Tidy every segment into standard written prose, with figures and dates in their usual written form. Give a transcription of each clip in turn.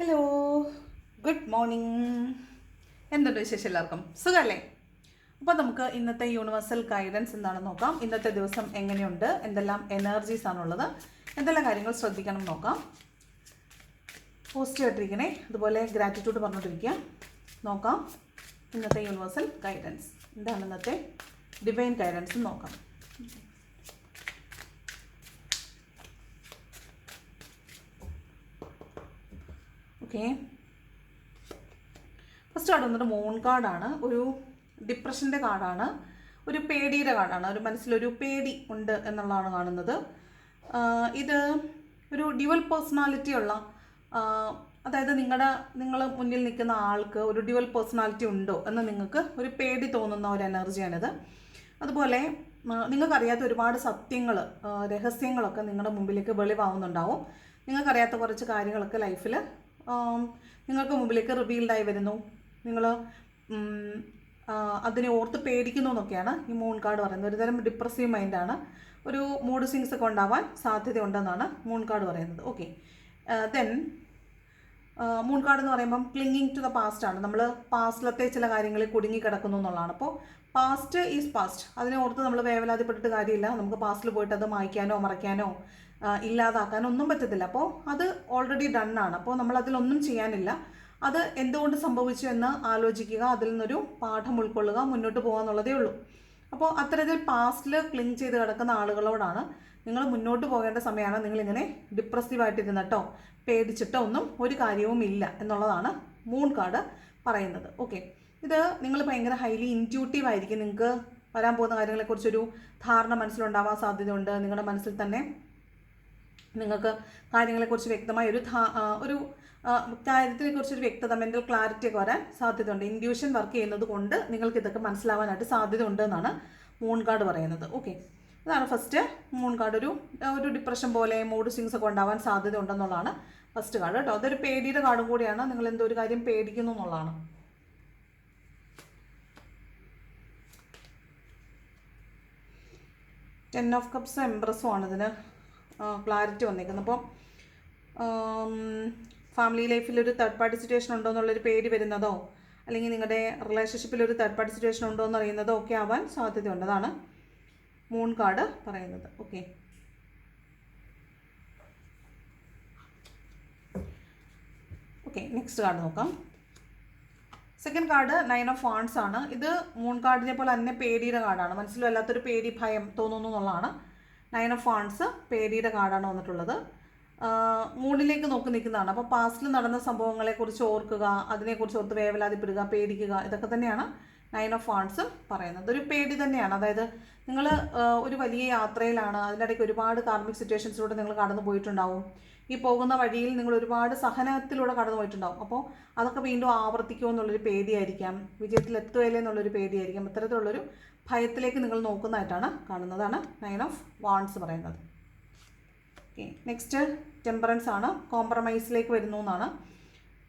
Hello, good morning. എന്തുണ്ട് വിശേഷം? എല്ലാവർക്കും സുഖമല്ലേ? അപ്പോൾ നമുക്ക് ഇന്നത്തെ യൂണിവേഴ്സൽ ഗൈഡൻസ് എന്താണെന്ന് നോക്കാം. ഇന്നത്തെ ദിവസം എങ്ങനെയുണ്ട്, എന്തെല്ലാം എനർജീസ് ആണുള്ളത്, എന്തെല്ലാം കാര്യങ്ങൾ ശ്രദ്ധിക്കണം നോക്കാം. പോസിറ്റീവ് ആയിട്ടിരിക്കണേ, അതുപോലെ ഗ്രാറ്റിറ്റ്യൂഡ് പറഞ്ഞുകൊണ്ടിരിക്കുക. നോക്കാം ഇന്നത്തെ യൂണിവേഴ്സൽ ഗൈഡൻസ് എന്താണ്, ഇന്നത്തെ ഡിവൈൻ ഗൈഡൻസ് നോക്കാം. ഓക്കെ, ഫസ്റ്റ് കാർഡ് വന്നിട്ട് മൂൺ കാർഡാണ്. ഒരു ഡിപ്രഷൻ്റെ കാർഡാണ്, ഒരു പേടിയുടെ കാർഡാണ്. ഒരു മനസ്സിലൊരു പേടി ഉണ്ട് എന്നുള്ളതാണ് കാണുന്നത്. ഇത് ഒരു ഡ്യുവൽ പേഴ്സണാലിറ്റി ഉള്ള, അതായത് നിങ്ങൾ മുന്നിൽ നിൽക്കുന്ന ആൾക്ക് ഒരു ഡ്യുവൽ പേഴ്സണാലിറ്റി ഉണ്ടോ എന്ന് നിങ്ങൾക്ക് ഒരു പേടി തോന്നുന്ന ഒരു എനർജിയാണിത്. അതുപോലെ നിങ്ങൾക്കറിയാത്ത ഒരുപാട് സത്യങ്ങൾ, രഹസ്യങ്ങളൊക്കെ നിങ്ങളുടെ മുമ്പിലേക്ക് വെളിവാവുന്നുണ്ടാവും. നിങ്ങൾക്കറിയാത്ത കുറച്ച് കാര്യങ്ങളൊക്കെ ലൈഫിൽ നിങ്ങൾക്ക് മുമ്പിലേക്ക് റിവീൽഡായി വരുന്നു. നിങ്ങൾ അതിനെ ഓർത്ത് പേടിക്കുന്നു എന്നൊക്കെയാണ് ഈ മൂൺ കാർഡ് പറയുന്നത്. ഒരുതരം ഡിപ്രസീവ് മൈൻഡാണ്, ഒരു മൂഡ് സ്വിങ്സ് ഒക്കെ ഉണ്ടാവാൻ സാധ്യതയുണ്ടെന്നാണ് മൂൺ കാർഡ് പറയുന്നത്. ഓക്കെ, ദെൻ മൂൺ കാർഡ് എന്ന് പറയുമ്പം ക്ലിങ്ങിങ് ടു ദ പാസ്റ്റ് ആണ്. നമ്മൾ പാസ്റ്റിലത്തെ ചില കാര്യങ്ങളിൽ കുടുങ്ങിക്കിടക്കുന്നു എന്നുള്ളതാണ്. അപ്പോൾ പാസ്റ്റ് ഈസ് പാസ്റ്റ്, അതിനെ ഓർത്ത് നമ്മൾ വേവലാതിപ്പെട്ടിട്ട് കാര്യമില്ല. നമുക്ക് പാസ്റ്റിൽ പോയിട്ട് അത് മായ്ക്കാനോ മറയ്ക്കാനോ ഇല്ലാതാക്കാനോ ഒന്നും പറ്റത്തില്ല. അപ്പോൾ അത് ഓൾറെഡി ഡൺ ആണ്. അപ്പോൾ നമ്മൾ അതിലൊന്നും ചെയ്യാനില്ല. അത് എന്തുകൊണ്ട് സംഭവിച്ചു എന്ന് ആലോചിക്കുക, അതിൽ നിന്നൊരു പാഠം ഉൾക്കൊള്ളുക, മുന്നോട്ട് പോകുക എന്നുള്ളതേ ഉള്ളൂ. അപ്പോൾ അത്തരത്തിൽ പാസ്റ്റിൽ ക്ലിങ് ചെയ്ത് കിടക്കുന്ന ആളുകളോടാണ് നിങ്ങൾ മുന്നോട്ട് പോകേണ്ട സമയമാണ്. നിങ്ങളിങ്ങനെ ഡിപ്രസീവായിട്ടിരുന്നിട്ടോ പേടിച്ചിട്ടോ ഒന്നും ഒരു കാര്യവും ഇല്ല എന്നുള്ളതാണ് മൂൺ കാർഡ് പറയുന്നത്. ഓക്കെ, ഇത് നിങ്ങൾ ഭയങ്കര ഹൈലി ഇൻറ്റ്യൂട്ടീവ് ആയിരിക്കും. നിങ്ങൾക്ക് വരാൻ പോകുന്ന കാര്യങ്ങളെക്കുറിച്ചൊരു ധാരണ മനസ്സിലുണ്ടാവാൻ സാധ്യതയുണ്ട്. നിങ്ങളുടെ മനസ്സിൽ തന്നെ നിങ്ങൾക്ക് കാര്യങ്ങളെക്കുറിച്ച് വ്യക്തമായ ഒരു കാര്യത്തിനെക്കുറിച്ചൊരു വ്യക്തത, മെൻ്റൽ ക്ലാരിറ്റി ഒക്കെ വരാൻ സാധ്യതയുണ്ട്. ഇൻഡ്യൂഷൻ വർക്ക് ചെയ്യുന്നത് കൊണ്ട് നിങ്ങൾക്ക് ഇതൊക്കെ മനസ്സിലാവാനായിട്ട് സാധ്യത ഉണ്ട് എന്നാണ് മൂൺ കാർഡ് പറയുന്നത്. ഓക്കെ, ഇതാണ് ഫസ്റ്റ് മൂൺ കാർഡ്. ഒരു ഡിപ്രഷൻ പോലെ മൂഡ് സ്വിങ്സ് ഒക്കെ ഉണ്ടാവാൻ സാധ്യത ഉണ്ടെന്നുള്ളതാണ് ഫസ്റ്റ് കാർഡ് കേട്ടോ. അതൊരു പേടിയുടെ കാർഡും കൂടിയാണ്. നിങ്ങൾ എന്തോ ഒരു കാര്യം പേടിക്കുന്നു എന്നുള്ളതാണ്. ടെൻ ഓഫ് കപ്സ് എംപ്രസ്സും ആണ് ഇതിന് ക്ലാരിറ്റി വന്നിരിക്കുന്നത്. അപ്പോൾ ഫാമിലി ലൈഫിൽ ഒരു തേർഡ് പാർട്ടി സിറ്റുവേഷൻ ഉണ്ടോ എന്നുള്ളൊരു പേടി വരുന്നതോ, അല്ലെങ്കിൽ നിങ്ങളുടെ റിലേഷൻഷിപ്പിൽ ഒരു തേർഡ് പാർട്ടി സിറ്റുവേഷൻ ഉണ്ടോ എന്ന് അറിയുന്നതോ ഒക്കെ ആവാൻ സാധ്യതയുണ്ട്. അതാണ് മൂൺ കാർഡ് പറയുന്നത്. ഓക്കെ, നെക്സ്റ്റ് കാർഡ് നോക്കാം. സെക്കൻഡ് കാർഡ് 9 ഓഫ് വാണ്ട്സ് ആണ്. ഇത് മൂൺ കാർഡിനെ പോലെ തന്നെ പേടിയുടെ കാർഡാണ്. മനസ്സിൽ വല്ലാത്തൊരു പേടി, ഭയം തോന്നുന്നു എന്നുള്ളതാണ്. 9 ഓഫ് വാണ്ട്സ് പേടിയുടെ കാർഡാണ് വന്നിട്ടുള്ളത്. മൂണിലേക്ക് നോക്കി നിൽക്കുന്നതാണ്. അപ്പോൾ പാസ്റ്റിൽ നടന്ന സംഭവങ്ങളെക്കുറിച്ച് ഓർക്കുക, അതിനെക്കുറിച്ച് ഓർത്ത് വേവലാതിപ്പെടുക, പേടിക്കുക, ഇതൊക്കെ തന്നെയാണ് 9 ഓഫ് വാണ്ട്സ് പറയുന്നത്. ഒരു പേടി തന്നെയാണ്. അതായത് നിങ്ങൾ ഒരു വലിയ യാത്രയിലാണ്, അതിനിടയ്ക്ക് ഒരുപാട് കാർമിക് സിറ്റുവേഷൻസിലൂടെ നിങ്ങൾ കടന്നു പോയിട്ടുണ്ടാവും. ഈ പോകുന്ന വഴിയിൽ നിങ്ങൾ ഒരുപാട് സഹനത്തിലൂടെ കടന്നു പോയിട്ടുണ്ടാവും. അപ്പോൾ അതൊക്കെ വീണ്ടും ആവർത്തിക്കുമോ എന്നുള്ളൊരു പേടിയായിരിക്കാം, വിജയത്തിലെത്തുകയില്ലേ എന്നുള്ളൊരു പേടിയായിരിക്കാം. ഇത്തരത്തിലുള്ളൊരു ഭയത്തിലേക്ക് നിങ്ങൾ നോക്കുന്നതായിട്ടാണ് കാണുന്നതാണ് 9 ഓഫ് വാണ്ട്സ് പറയുന്നത്. ഓക്കെ, നെക്സ്റ്റ് ടെമ്പറൻസ് ആണ്. കോംപ്രമൈസിലേക്ക് വരുന്നു എന്നാണ്.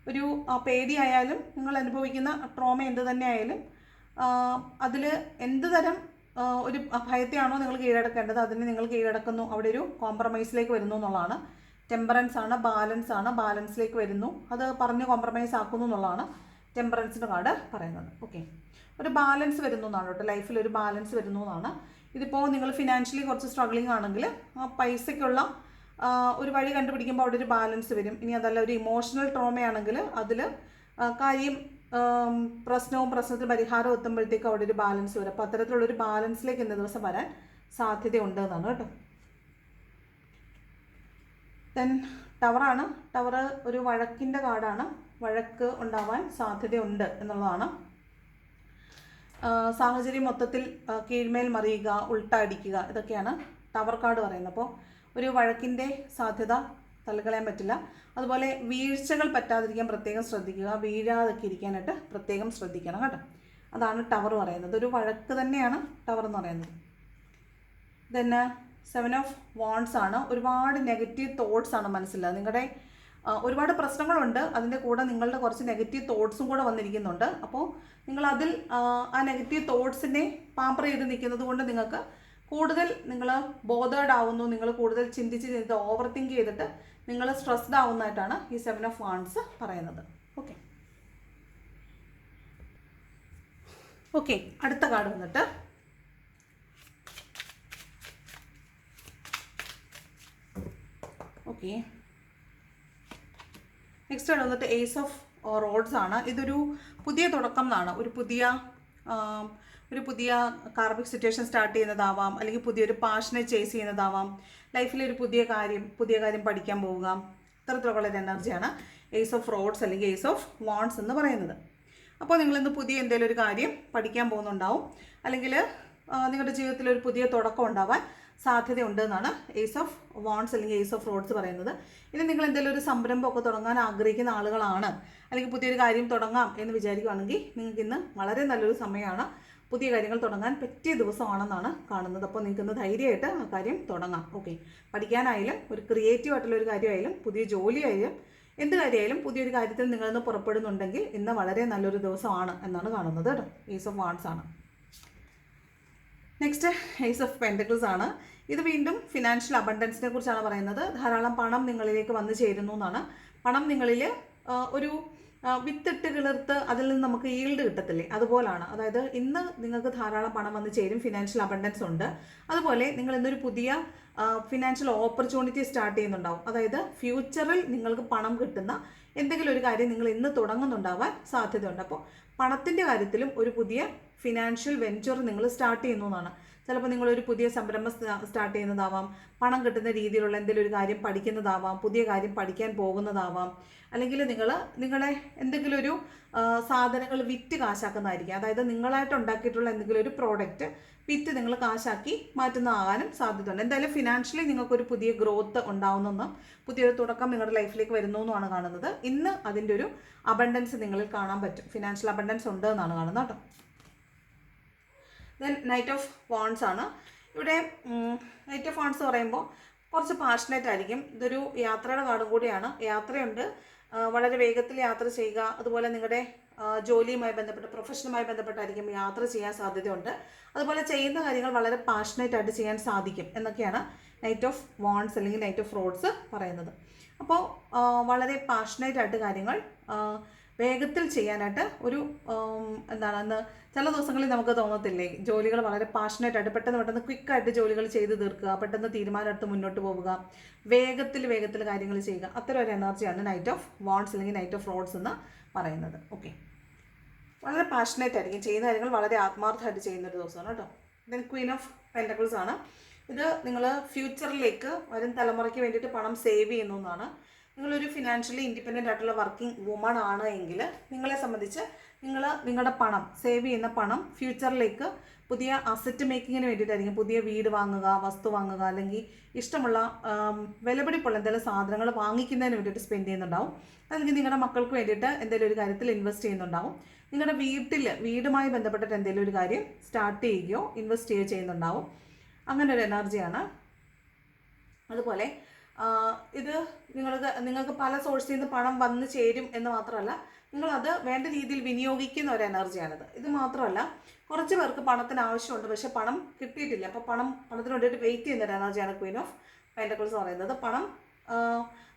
ഒരു പേടിയായാലും നിങ്ങൾ അനുഭവിക്കുന്ന ട്രോമ എന്ത് തന്നെ ആയാലും അതിൽ എന്ത് തരം ഒരു ഭയത്തെയാണോ നിങ്ങൾ കീഴടക്കേണ്ടത്, അതിനെ നിങ്ങൾ കീഴടക്കുന്നു. അവിടെ ഒരു കോംപ്രമൈസിലേക്ക് വരുന്നു എന്നുള്ളതാണ്. ടെമ്പറൻസ് ആണ്, ബാലൻസ് ആണ്, ബാലൻസിലേക്ക് വരുന്നു. അത് പറഞ്ഞ് കോംപ്രമൈസ് ആക്കുന്നു എന്നുള്ളതാണ് ടെമ്പറൻസിൻ്റെ കാർഡ് പറയുന്നത്. ഓക്കെ, ഒരു ബാലൻസ് വരുന്നു എന്നാണ് കേട്ടോ. ലൈഫിൽ ഒരു ബാലൻസ് വരുന്നു എന്നാണ്. ഇതിപ്പോൾ നിങ്ങൾ ഫിനാൻഷ്യലി കുറച്ച് സ്ട്രഗ്ലിംഗ് ആണെങ്കിൽ ആ പൈസയ്ക്കുള്ള ഒരു വഴി കണ്ടുപിടിക്കുമ്പോൾ അവിടെ ഒരു ബാലൻസ് വരും. ഇനി അതല്ല ഒരു ഇമോഷണൽ ട്രോമയാണെങ്കിൽ അതിൽ കാര്യം പ്രശ്നത്തിൽ പരിഹാരം എത്തുമ്പോഴത്തേക്കും അവിടെ ഒരു ബാലൻസ് വരും. അപ്പോൾ അത്തരത്തിലുള്ളൊരു ബാലൻസിലേക്ക് ഇന്ന ദിവസം വരാൻ സാധ്യതയുണ്ട് എന്നാണ് കേട്ടോ. ദെൻ ടവറാണ്. ടവർ ഒരു വഴക്കിൻ്റെ കാർഡാണ്. വഴക്ക് ഉണ്ടാവാൻ സാധ്യതയുണ്ട് എന്നുള്ളതാണ്. സാഹചര്യം മൊത്തത്തിൽ കീഴ്മേൽ മറിയുക, ഉൾട്ടടിക്കുക, ഇതൊക്കെയാണ് ടവർ കാർഡ് പറയുന്നത്. അപ്പോൾ ഒരു വഴക്കിൻ്റെ സാധ്യത തള്ളിക്കളയാൻ പറ്റില്ല. അതുപോലെ വീഴ്ചകൾ പറ്റാതിരിക്കാൻ പ്രത്യേകം ശ്രദ്ധിക്കുക, വീഴാതൊക്കെ ഇരിക്കാനായിട്ട് പ്രത്യേകം ശ്രദ്ധിക്കണം കേട്ടോ. അതാണ് ടവർ പറയുന്നത്. ഒരു വഴക്ക് തന്നെയാണ് ടവർ എന്ന് പറയുന്നത്. ദെൻ 7 ഓഫ് വാണ്ട്സ് ആണ്. ഒരുപാട് നെഗറ്റീവ് തോട്ട്സ് ആണ് മനസ്സിൽ. നിങ്ങളുടെ ഒരുപാട് പ്രശ്നങ്ങളുണ്ട്, അതിൻ്റെ കൂടെ നിങ്ങളുടെ കുറച്ച് നെഗറ്റീവ് തോട്ട്സും കൂടെ വന്നിരിക്കുന്നുണ്ട്. അപ്പോൾ നിങ്ങളതിൽ ആ നെഗറ്റീവ് തോട്ട്സിനെ പാമ്പർ ചെയ്ത് നിൽക്കുന്നത് കൊണ്ട് നിങ്ങൾക്ക് കൂടുതൽ നിങ്ങൾ ബോധേഡ് ആവുന്നു. നിങ്ങൾ കൂടുതൽ ചിന്തിച്ച് ഓവർ തിങ്ക് ചെയ്തിട്ട് നിങ്ങൾ സ്ട്രെസ്ഡ് ആവുന്നതായിട്ടാണ് ഈ 7 ഓഫ് വാൺസ് പറയുന്നത്. ഓക്കെ ഓക്കെ അടുത്ത കാർഡ് വന്നിട്ട് ഓക്കെ നെക്സ്റ്റ് കാർഡ് വന്നിട്ട് ഏസ് ഓഫ് റോഡ്സ് ആണ്. ഇതൊരു പുതിയ തുടക്കം എന്നാണ്. ഒരു പുതിയ കാർമിക് സിറ്റുവേഷൻ സ്റ്റാർട്ട് ചെയ്യുന്നതാവാം, അല്ലെങ്കിൽ പുതിയൊരു പാഷനെ ചേസ് ചെയ്യുന്നതാവാം, ലൈഫിലൊരു പുതിയ കാര്യം പഠിക്കാൻ പോവുക, ഇത്തരത്തിലുള്ള എനർജിയാണ് ഏസ് ഓഫ് റോഡ്സ് അല്ലെങ്കിൽ ഏസ് ഓഫ് വാൺസ് എന്ന് പറയുന്നത്. അപ്പോൾ നിങ്ങളിന്ന് പുതിയ എന്തെങ്കിലും ഒരു കാര്യം പഠിക്കാൻ പോകുന്നുണ്ടാവും, അല്ലെങ്കിൽ നിങ്ങളുടെ ജീവിതത്തിൽ ഒരു പുതിയ തുടക്കം ഉണ്ടാവാൻ സാധ്യതയുണ്ട് എന്നാണ് ഏസ് ഓഫ് വാൺസ് അല്ലെങ്കിൽ ഏസ് ഓഫ് റോഡ്സ് പറയുന്നത്. ഇനി നിങ്ങൾ എന്തെങ്കിലും ഒരു സംരംഭമൊക്കെ തുടങ്ങാൻ ആഗ്രഹിക്കുന്ന ആളുകളാണ്, അല്ലെങ്കിൽ പുതിയൊരു കാര്യം തുടങ്ങാം എന്ന് വിചാരിക്കുകയാണെങ്കിൽ നിങ്ങൾക്ക് ഇന്ന് വളരെ നല്ലൊരു സമയമാണ്. പുതിയ കാര്യങ്ങൾ തുടങ്ങാൻ പറ്റിയ ദിവസമാണെന്നാണ് കാണുന്നത്. അപ്പോൾ നിങ്ങൾക്ക് ഇന്ന് ധൈര്യമായിട്ട് ആ കാര്യം തുടങ്ങാം. ഓക്കെ പഠിക്കാനായാലും ഒരു ക്രിയേറ്റീവ് ആയിട്ടുള്ള ഒരു കാര്യമായാലും പുതിയ ജോലിയായാലും എന്ത് കാര്യമായാലും പുതിയൊരു കാര്യത്തിൽ നിങ്ങളിന്ന് പുറപ്പെടുന്നുണ്ടെങ്കിൽ ഇന്ന് വളരെ നല്ലൊരു ദിവസമാണ് എന്നാണ് കാണുന്നത് കേട്ടോ. ഏസ് ഓഫ് വാൺസ് ആണ്. നെക്സ്റ്റ് ഏസ് ഓഫ് പെൻറ്റക്കിൾസ് ആണ്. ഇത് വീണ്ടും ഫിനാൻഷ്യൽ അബണ്ടൻസിനെ കുറിച്ചാണ് പറയുന്നത്. ധാരാളം പണം നിങ്ങളിലേക്ക് വന്നു ചേരുന്നു എന്നാണ്. പണം നിങ്ങളിൽ ഒരു വിത്തിട്ട് കിളിർത്ത് അതിൽ നിന്ന് നമുക്ക് ഈൽഡ് കിട്ടത്തില്ലേ, അതുപോലാണ്. അതായത് ഇന്ന് നിങ്ങൾക്ക് ധാരാളം പണം വന്ന് ചേരും, ഫിനാൻഷ്യൽ അബണ്ടൻസ് ഉണ്ട്. അതുപോലെ നിങ്ങൾ ഇന്നൊരു പുതിയ ഫിനാൻഷ്യൽ ഓപ്പർച്യൂണിറ്റി സ്റ്റാർട്ട് ചെയ്യുന്നുണ്ടാവും. അതായത് ഫ്യൂച്ചറിൽ നിങ്ങൾക്ക് പണം കിട്ടുന്ന എന്തെങ്കിലും ഒരു കാര്യം നിങ്ങൾ ഇന്ന് തുടങ്ങുന്നുണ്ടാവാൻ സാധ്യതയുണ്ട്. അപ്പോൾ പണത്തിൻ്റെ കാര്യത്തിലും ഒരു പുതിയ ഫിനാൻഷ്യൽ വെഞ്ചർ നിങ്ങൾ സ്റ്റാർട്ട് ചെയ്യുന്നു എന്നാണ്. ചിലപ്പോൾ നിങ്ങളൊരു പുതിയ സംരംഭം സ്റ്റാർട്ട് ചെയ്യുന്നതാവാം, പണം കിട്ടുന്ന രീതിയിലുള്ള എന്തെങ്കിലും ഒരു കാര്യം പഠിക്കുന്നതാവാം, പുതിയ കാര്യം പഠിക്കാൻ പോകുന്നതാവാം, അല്ലെങ്കിൽ നിങ്ങളെ എന്തെങ്കിലും ഒരു സാധനങ്ങൾ വിറ്റ് കാശാക്കുന്നതായിരിക്കും. അതായത് നിങ്ങളായിട്ട് ഉണ്ടാക്കിയിട്ടുള്ള എന്തെങ്കിലും ഒരു പ്രോഡക്റ്റ് വിറ്റ് നിങ്ങൾ കാശാക്കി മാറ്റുന്നതാകാനും സാധ്യതയുണ്ട്. എന്തായാലും ഫിനാൻഷ്യലി നിങ്ങൾക്കൊരു പുതിയ ഗ്രോത്ത് ഉണ്ടാവുന്നെന്നും പുതിയൊരു തുടക്കം നിങ്ങളുടെ ലൈഫിലേക്ക് വരുന്നു എന്നുമാണ് കാണുന്നത്. ഇന്ന് അതിൻ്റെ ഒരു അബണ്ടൻസ് നിങ്ങളിൽ കാണാൻ പറ്റും. ഫിനാൻഷ്യൽ അബണ്ടൻസ് ഉണ്ട് എന്നാണ് കാണുന്നത് കേട്ടോ. ദെൻ നൈറ്റ് ഓഫ് വാൺസ് ആണ്. ഇവിടെ നൈറ്റ് ഓഫ് വാൺസ് പറയുമ്പോൾ കുറച്ച് പാഷനേറ്റ് ആയിരിക്കും. ഇതൊരു യാത്രയുടെ കാർഡും കൂടിയാണ്. യാത്രയുണ്ട്, വളരെ വേഗത്തിൽ യാത്ര ചെയ്യുക. അതുപോലെ നിങ്ങളുടെ ജോലിയുമായി ബന്ധപ്പെട്ട് പ്രൊഫഷനുമായി ബന്ധപ്പെട്ടായിരിക്കും യാത്ര ചെയ്യാൻ സാധ്യതയുണ്ട്. അതുപോലെ ചെയ്യുന്ന കാര്യങ്ങൾ വളരെ പാഷനേറ്റ് ആയിട്ട് ചെയ്യാൻ സാധിക്കും എന്നൊക്കെയാണ് നൈറ്റ് ഓഫ് വാൺസ് അല്ലെങ്കിൽ നൈറ്റ് ഓഫ് റോഡ്സ് പറയുന്നത്. അപ്പോൾ വളരെ പാഷനേറ്റ് ആയിട്ട് കാര്യങ്ങൾ വേഗത്തിൽ ചെയ്യാനായിട്ട് ഒരു എന്താണെന്ന് ചില ദിവസങ്ങളിൽ നമുക്ക് തോന്നത്തില്ലേ, ജോലികൾ വളരെ പാഷനേറ്റായിട്ട് പെട്ടെന്ന് ക്വിക്കായിട്ട് ജോലികൾ ചെയ്ത് തീർക്കുക, പെട്ടെന്ന് തീരുമാനമെടുത്ത് മുന്നോട്ട് പോവുക, വേഗത്തിൽ കാര്യങ്ങൾ ചെയ്യുക. അത്തരം ഒരു എനർജിയാണ് നൈറ്റ് ഓഫ് വാൺസ് അല്ലെങ്കിൽ നൈറ്റ് ഓഫ് റോഡ്സ് എന്ന് പറയുന്നത്. ഓക്കെ വളരെ പാഷനേറ്റ് ആയിരിക്കും, ചെയ്യുന്ന കാര്യങ്ങൾ വളരെ ആത്മാർത്ഥമായിട്ട് ചെയ്യുന്നൊരു ദിവസമാണ് കേട്ടോ. ദെൻ ക്വീൻ ഓഫ് പെൻറ്റക്കിൾസ് ആണ്. ഇത് നിങ്ങൾ ഫ്യൂച്ചറിലേക്ക് വരും തലമുറയ്ക്ക് വേണ്ടിയിട്ട് പണം സേവ് ചെയ്യുന്നു എന്നാണ്. നിങ്ങളൊരു ഫിനാൻഷ്യലി ഇൻഡിപെൻഡൻ്റ് ആയിട്ടുള്ള വർക്കിംഗ് വുമൺ ആണ് എങ്കിൽ നിങ്ങളെ സംബന്ധിച്ച് നിങ്ങളുടെ പണം സേവ് ചെയ്യുന്ന പണം ഫ്യൂച്ചറിലേക്ക് പുതിയ അസറ്റ് മേക്കിങ്ങിന് വേണ്ടിയിട്ടായിരിക്കും. പുതിയ വീട് വാങ്ങുക, വസ്തു വാങ്ങുക, അല്ലെങ്കിൽ ഇഷ്ടമുള്ള വിലപിടിപ്പുള്ള എന്തെങ്കിലും സാധനങ്ങൾ വാങ്ങിക്കുന്നതിന് വേണ്ടിയിട്ട് സ്പെൻഡ് ചെയ്യുന്നുണ്ടാവും. അല്ലെങ്കിൽ നിങ്ങളുടെ മക്കൾക്ക് വേണ്ടിയിട്ട് എന്തെങ്കിലും ഒരു കാര്യത്തിൽ ഇൻവെസ്റ്റ് ചെയ്യുന്നുണ്ടാവും. നിങ്ങളുടെ വീടുമായി ബന്ധപ്പെട്ടിട്ട് എന്തെങ്കിലും ഒരു കാര്യം സ്റ്റാർട്ട് ചെയ്യുകയോ ഇൻവെസ്റ്റ് ചെയ്യുകയോ ചെയ്യുന്നുണ്ടാവും. അങ്ങനെ ഒരു എനർജിയാണ്. അതുപോലെ ഇത് നിങ്ങൾക്ക് പല സോഴ്സിൽ നിന്ന് പണം വന്നു ചേരും എന്ന് മാത്രമല്ല, നിങ്ങളത് വേണ്ട രീതിയിൽ വിനിയോഗിക്കുന്ന ഒരു എനർജിയാണിത്. ഇത് മാത്രമല്ല, കുറച്ച് പേർക്ക് പണത്തിന് ആവശ്യമുണ്ട്, പക്ഷെ പണം കിട്ടിയിട്ടില്ല. അപ്പോൾ പണത്തിന് വേണ്ടിയിട്ട് വെയിറ്റ് ചെയ്യുന്ന ഒരു എനർജിയാണ് ക്വീൻ ഓഫ് പെൻറ്റക്കിൾസ് പറയുന്നത്.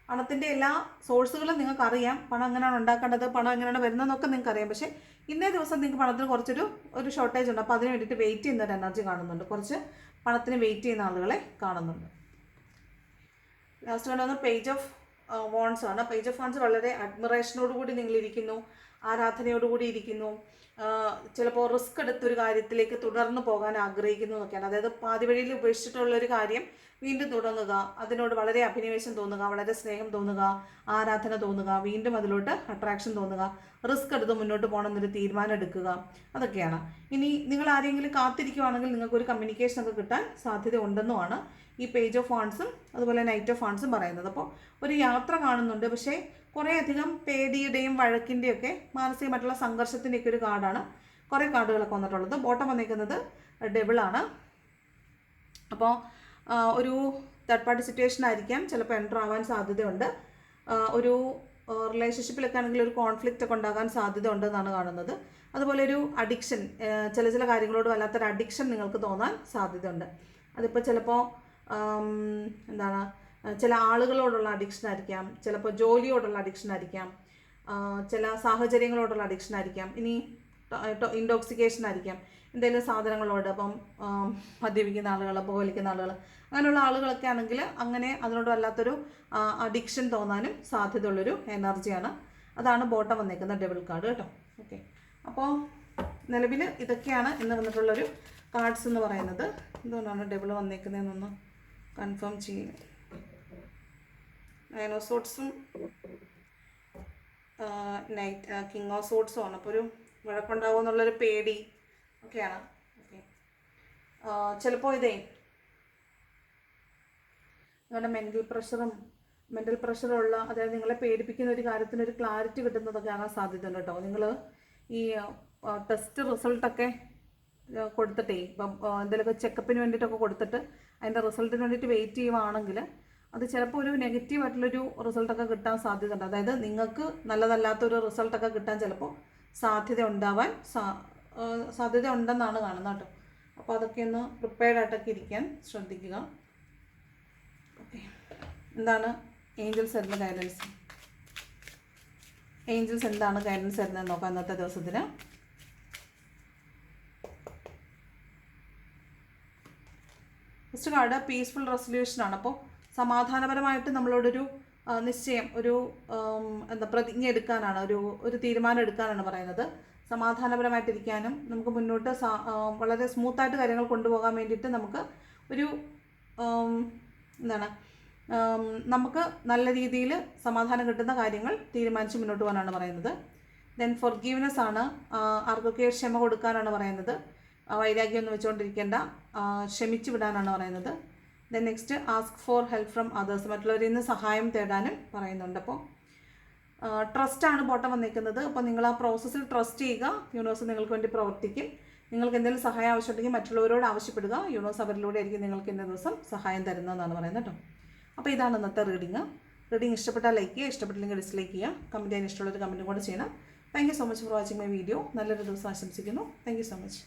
പണത്തിൻ്റെ എല്ലാ സോഴ്സുകളും നിങ്ങൾക്കറിയാം. പണം എങ്ങനെയാണ് ഉണ്ടാക്കേണ്ടത്, പണം എങ്ങനെയാണ് വരുന്നതെന്നൊക്കെ നിങ്ങൾക്കറിയാം. പക്ഷേ ഇന്നേ ദിവസം നിങ്ങൾക്ക് പണത്തിന് കുറച്ചൊരു ഷോർട്ടേജ് ഉണ്ട്. അപ്പോൾ അതിന് വേണ്ടിയിട്ട് വെയിറ്റ് ചെയ്യുന്ന ഒരു എനർജി കാണുന്നുണ്ട്. കുറച്ച് പണത്തിന് വെയിറ്റ് ചെയ്യുന്ന ആളുകളെ കാണുന്നുണ്ട്. ലാസ്റ്റ് കണ്ടുവന്ന പേജ് ഓഫ് വാൺസ് ആണ്. പേജ് ഓഫ് വാൺസ് വളരെ അഡ്മിറേഷനോടുകൂടി നിങ്ങളിരിക്കുന്നു, ആരാധനയോടുകൂടി ഇരിക്കുന്നു. ചിലപ്പോൾ റിസ്ക് എടുത്തൊരു കാര്യത്തിലേക്ക് തുടർന്ന് പോകാൻ ആഗ്രഹിക്കുന്നു എന്നൊക്കെയാണ്. അതായത് പാതി വഴിയിൽ ഉപേക്ഷിച്ചിട്ടുള്ളൊരു കാര്യം വീണ്ടും തുടങ്ങുക, അതിനോട് വളരെ അഭിനിവേശം തോന്നുക, വളരെ സ്നേഹം തോന്നുക, ആരാധന തോന്നുക, വീണ്ടും അതിലോട്ട് അട്രാക്ഷൻ തോന്നുക, റിസ്ക് എടുത്ത് മുന്നോട്ട് പോകണമെന്നൊരു തീരുമാനം എടുക്കുക, അതൊക്കെയാണ്. ഇനി നിങ്ങൾ ആരെങ്കിലും കാത്തിരിക്കുകയാണെങ്കിൽ നിങ്ങൾക്കൊരു കമ്മ്യൂണിക്കേഷൻ ഒക്കെ കിട്ടാൻ സാധ്യത ഉണ്ടെന്നുമാണ് ഈ പേജ് ഓഫ് വാൺസും അതുപോലെ നൈറ്റ് ഓഫ് വാൺസും പറയുന്നത്. അപ്പോൾ ഒരു യാത്ര കാണുന്നുണ്ട്, പക്ഷേ കുറേയധികം പേടിയുടെയും വഴക്കിൻ്റെയൊക്കെ മാനസികമായിട്ടുള്ള സംഘർഷത്തിൻ്റെയൊക്കെ ഒരു കാർഡാണ് കുറേ കാർഡുകളൊക്കെ വന്നിട്ടുള്ളത്. ബോട്ടം വന്നിരിക്കുന്നത് ഡെവിളാണ്. അപ്പോൾ ഒരു തേർഡ് പാർട്ടി സിറ്റുവേഷൻ ആയിരിക്കാം, ചിലപ്പോൾ എൻ്റർ ആവാൻ സാധ്യതയുണ്ട്. ഒരു റിലേഷൻഷിപ്പിലൊക്കെ ആണെങ്കിൽ ഒരു കോൺഫ്ലിക്റ്റ് ഒക്കെ ഉണ്ടാകാൻ സാധ്യത ഉണ്ടെന്നാണ് കാണുന്നത്. അതുപോലെ ഒരു അഡിക്ഷൻ, ചില കാര്യങ്ങളോട് വല്ലാത്തൊരു അഡിക്ഷൻ നിങ്ങൾക്ക് തോന്നാൻ സാധ്യതയുണ്ട്. അതിപ്പോൾ ചിലപ്പോൾ ചില ആളുകളോടുള്ള അഡിക്ഷൻ ആയിരിക്കാം, ചിലപ്പോൾ ജോലിയോടുള്ള അഡിക്ഷൻ ആയിരിക്കാം, ചില സാഹചര്യങ്ങളോടുള്ള അഡിക്ഷൻ ആയിരിക്കാം, ഇനി ഇൻടോക്സിക്കേഷൻ ആയിരിക്കാം, എന്തെങ്കിലും സാധനങ്ങളോട്. അപ്പം മദ്യപിക്കുന്ന ആളുകൾ, പുകവലിക്കുന്ന ആളുകൾ, അങ്ങനെയുള്ള ആളുകളൊക്കെ ആണെങ്കിൽ അങ്ങനെ അതിനോട് വല്ലാത്തൊരു അഡിക്ഷൻ തോന്നാനും സാധ്യതയുള്ളൊരു എനർജിയാണ്. അതാണ് ബോട്ടം വന്നേക്കുന്ന ഡബിൾ കാർഡ് കേട്ടോ. ഓക്കെ, അപ്പോൾ നിലവിൽ ഇതൊക്കെയാണ് ഇന്ന് വന്നിട്ടുള്ളൊരു കാർഡ്സ് എന്ന് പറയുന്നത്. എന്തുകൊണ്ടാണ് ഡബിൾ വന്നേക്കുന്നതെന്നൊന്ന് കൺഫേം ചെയ്യും. നയൻ ഓഫ് സോട്ട്സും കിങ് ഓഫ് സോട്ട്സും ആണ്. അപ്പോൾ ഒരു വഴക്കുണ്ടാവും എന്നുള്ളൊരു പേടി ഒക്കെയാണ്. ഓക്കെ, ചിലപ്പോൾ ഇതേ നിങ്ങളുടെ മെൻ്റൽ പ്രഷറുള്ള, അതായത് നിങ്ങളെ പേടിപ്പിക്കുന്ന ഒരു കാര്യത്തിന് ഒരു ക്ലാരിറ്റി കിട്ടുന്നതൊക്കെ ആകാൻ സാധ്യതയുണ്ട് കേട്ടോ. നിങ്ങൾ ഈ ടെസ്റ്റ് റിസൾട്ടൊക്കെ കൊടുത്തിട്ടേ, ഇപ്പം എന്തെങ്കിലുമൊക്കെ ചെക്കപ്പിന് വേണ്ടിയിട്ടൊക്കെ കൊടുത്തിട്ട് അതിൻ്റെ റിസൾട്ടിന് വേണ്ടിയിട്ട് വെയിറ്റ് ചെയ്യുവാണെങ്കിൽ അത് ചിലപ്പോൾ ഒരു നെഗറ്റീവായിട്ടുള്ളൊരു റിസൾട്ടൊക്കെ കിട്ടാൻ സാധ്യതയുണ്ട്. അതായത് നിങ്ങൾക്ക് നല്ലതല്ലാത്തൊരു റിസൾട്ടൊക്കെ കിട്ടാൻ ചിലപ്പോൾ സാധ്യത ഉണ്ടെന്നാണ് കാണുന്നത് കേട്ടോ. അപ്പോൾ അതൊക്കെ ഒന്ന് പ്രിപ്പയർഡ് ആയിട്ടൊക്കെ ഇരിക്കാൻ ശ്രദ്ധിക്കുക. ഓക്കെ, എന്താണ് ഏഞ്ചൽസ് തരുന്ന ഗൈഡൻസ്? ഏഞ്ചൽസ് എന്താണ് ഗൈഡൻസ് തരുന്നത് നോക്കാം ഇന്നത്തെ ദിവസത്തിന്. ഫസ്റ്റ് കാർഡ് പീസ്ഫുൾ റെസൊല്യൂഷനാണ്. അപ്പോൾ സമാധാനപരമായിട്ട് നമ്മളോടൊരു നിശ്ചയം, ഒരു പ്രതിജ്ഞ എടുക്കാനാണ്, ഒരു തീരുമാനം എടുക്കാനാണ് പറയുന്നത്. സമാധാനപരമായിട്ടിരിക്കാനും നമുക്ക് മുന്നോട്ട് വളരെ സ്മൂത്തായിട്ട് കാര്യങ്ങൾ കൊണ്ടുപോകാൻ വേണ്ടിയിട്ട് നമുക്ക് ഒരു നമുക്ക് നല്ല രീതിയിൽ സമാധാനം കിട്ടുന്ന കാര്യങ്ങൾ തീരുമാനിച്ച് മുന്നോട്ട് പോകാനാണ് പറയുന്നത്. ദെൻ ഫോർഗീവ്നെസ് ആണ്, ആർക്കൊക്കെ ക്ഷമ കൊടുക്കാനാണ് പറയുന്നത്. വൈരാഗ്യമൊന്നും വെച്ചുകൊണ്ടിരിക്കേണ്ട, ക്ഷമിച്ചു വിടാനാണ് പറയുന്നത്. Then next ask for help from others, മറ്റുള്ളവരിൽ നിന്ന് സഹായം തേടാനും പറയുന്നുണ്ട്. അപ്പോൾ ട്രസ്റ്റാണ് ബോട്ടം വന്നിരിക്കുന്നത്. അപ്പോൾ നിങ്ങൾ ആ പ്രോസസ്സിൽ ട്രസ്റ്റ് ചെയ്യുക. യൂണിവേഴ്സ് നിങ്ങൾക്ക് വേണ്ടി പ്രവർത്തിക്കും. നിങ്ങൾക്ക് എന്തെങ്കിലും സഹായം ആവശ്യമുണ്ടെങ്കിൽ മറ്റുള്ളവരോട് ആവശ്യപ്പെടുക. യൂണിവേഴ്സ് അവരിലൂടെ ആയിരിക്കും നിങ്ങൾക്ക് ഇന്ന ദിവസം സഹായം തരുന്നതെന്നാണ് പറയുന്നത് കേട്ടോ. അപ്പോൾ ഇതാണ് ഇന്നത്തെ റീഡിങ് ഇഷ്ടപ്പെട്ടാൽ ലൈക്ക് ചെയ്യുക, ഇഷ്ടപ്പെട്ടില്ലെങ്കിൽ ഡിസ്ലൈക്ക് ചെയ്യുക. കമൻറ്റ് ചെയ്യാൻ ഇഷ്ടമുള്ളൊരു കമൻറ്റും കൂടെ ചെയ്യണം. Thank you so much for watching my video. നല്ലൊരു ദിവസം ആശംസിക്കുന്നു. Thank you so much.